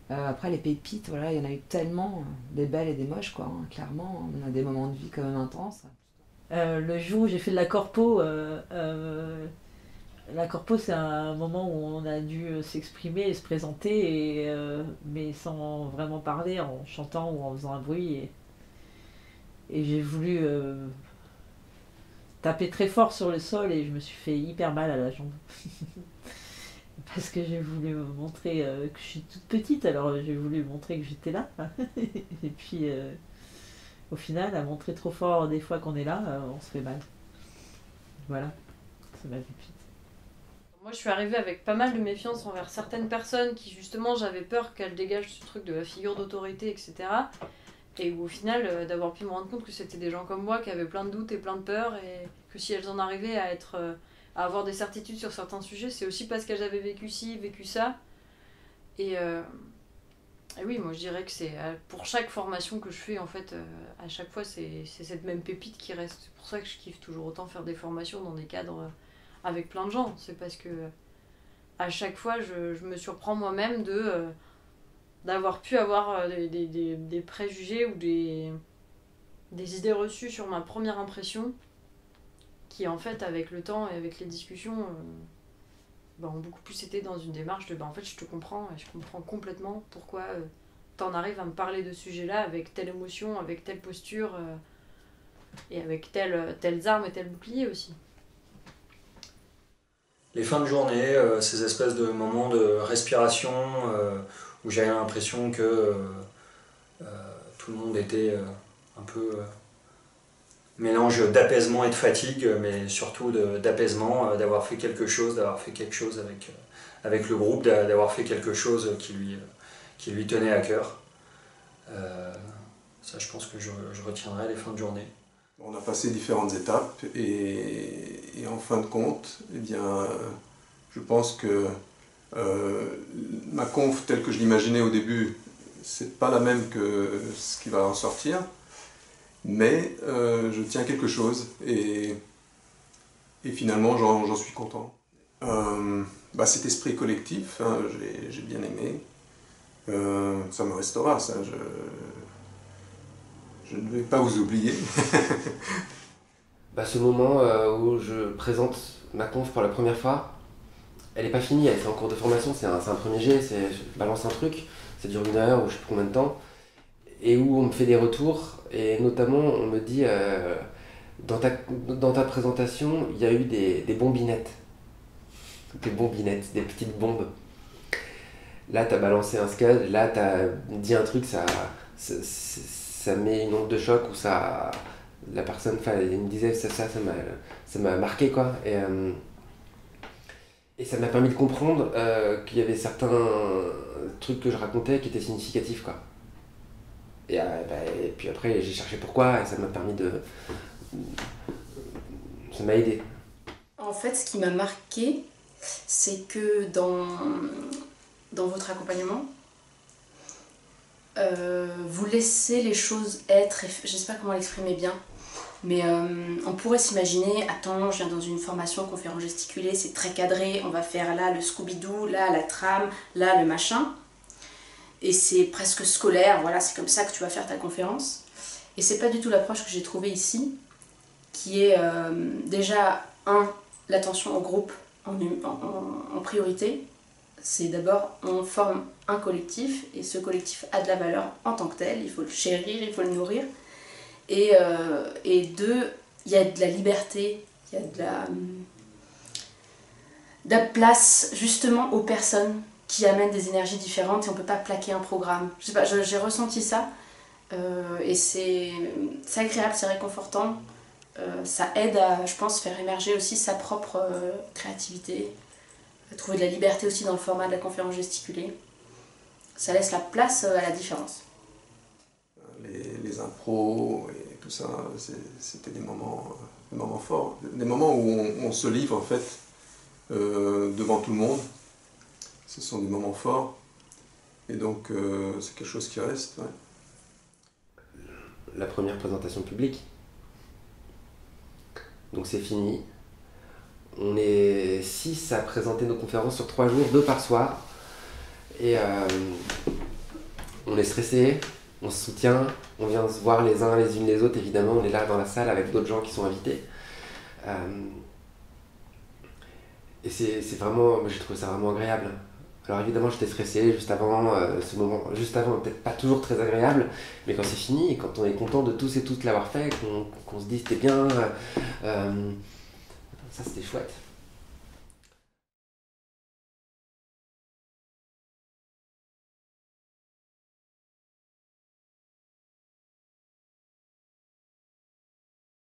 Après les pépites, voilà, il y en a eu tellement, des belles et des moches, quoi, hein, clairement. On a des moments de vie quand même intenses. Le jour où j'ai fait de la corpo c'est un moment où on a dû s'exprimer et se présenter, mais sans vraiment parler, en chantant ou en faisant un bruit. Et j'ai voulu taper très fort sur le sol et je me suis fait hyper mal à la jambe. Parce que j'ai voulu montrer que je suis toute petite, alors j'ai voulu montrer que j'étais là. Et puis au final, à montrer trop fort des fois qu'on est là, on se fait mal. Voilà, ça m'a fait pitié. Moi, je suis arrivée avec pas mal de méfiance envers certaines personnes qui, justement, j'avais peur qu'elles dégagent ce truc de la figure d'autorité, etc. Et où, au final, d'avoir pu me rendre compte que c'était des gens comme moi qui avaient plein de doutes et plein de peurs, et que si elles en arrivaient à être, à avoir des certitudes sur certains sujets, c'est aussi parce qu'elles avaient vécu ci, vécu ça. Et, euh, et oui, moi je dirais que c'est pour chaque formation que je fais, en fait, à chaque fois, c'est cette même pépite qui reste. C'est pour ça que je kiffe toujours autant faire des formations dans des cadres avec plein de gens. C'est parce que à chaque fois, je me surprends moi-même d'avoir pu avoir des préjugés ou des idées reçues sur ma première impression qui, en fait, avec le temps et avec les discussions, ont beaucoup plus été dans une démarche de en fait, je te comprends et je comprends complètement pourquoi t'en arrives à me parler de ce sujet-là avec telle émotion, avec telle posture et avec telles armes et tels boucliers aussi. Les fins de journée, ces espèces de moments de respiration où j'avais l'impression que tout le monde était un peu mélange d'apaisement et de fatigue, mais surtout d'apaisement, d'avoir fait quelque chose, avec le groupe, d'avoir fait quelque chose qui lui tenait à cœur. Ça, je pense que je retiendrai les fins de journée. On a passé différentes étapes et en fin de compte, eh bien, je pense que ma conf telle que je l'imaginais au début, c'est pas la même que ce qui va en sortir, mais je tiens quelque chose et finalement j'en suis content. Cet esprit collectif, hein, j'ai bien aimé. Ça me restera, ça. Je ne vais pas vous oublier. Ce moment où je présente ma conf pour la première fois, elle n'est pas finie, elle est en cours de formation, c'est un premier jet, je balance un truc, ça dure 1 heure ou je sais plus combien de temps, et où on me fait des retours, et notamment on me dit dans ta présentation, il y a eu des bombinettes. Des bombinettes, des petites bombes. Là, t'as balancé un scud, là, t'as dit un truc, ça met une onde de choc, ou ça... La personne, il me disait ça m'a marqué, quoi. Et ça m'a permis de comprendre qu'il y avait certains trucs que je racontais qui étaient significatifs, quoi. Et puis après, j'ai cherché pourquoi, et ça m'a permis de... Ça m'a aidé. En fait, ce qui m'a marqué, c'est que dans votre accompagnement, vous laissez les choses être, je ne sais pas comment l'exprimer bien, mais on pourrait s'imaginer, attends, je viens dans une formation conférence gesticulée, c'est très cadré, on va faire là le Scooby-Doo, là la trame, là le machin, et c'est presque scolaire, voilà, c'est comme ça que tu vas faire ta conférence. Et c'est pas du tout l'approche que j'ai trouvée ici, qui est déjà, l'attention au groupe en priorité. C'est d'abord, on forme un collectif, et ce collectif a de la valeur en tant que tel, il faut le chérir, il faut le nourrir. Et deux, il y a de la liberté, il y a de la place justement aux personnes qui amènent des énergies différentes, et on ne peut pas plaquer un programme. Je sais pas, j'ai ressenti ça, et c'est agréable, c'est réconfortant. Ça aide à, je pense, faire émerger aussi sa propre créativité, trouver de la liberté aussi dans le format de la conférence gesticulée. Ça laisse la place à la différence. Les impros et tout ça, c'était des moments forts, des moments où on se livre en fait devant tout le monde. Ce sont des moments forts, et donc c'est quelque chose qui reste. Ouais. La première présentation publique, donc c'est fini. On est 6 à présenter nos conférences sur 3 jours, 2 par soir. Et on est stressé, on se soutient, on vient se voir les uns les unes les autres, évidemment, on est là dans la salle avec d'autres gens qui sont invités. Et c'est vraiment, moi j'ai trouvé ça vraiment agréable. Alors évidemment j'étais stressé juste avant, ce moment, juste avant, peut-être pas toujours très agréable, mais quand c'est fini, et quand on est content de tous et toutes l'avoir fait, qu'on se dit c'était bien, ça c'était chouette.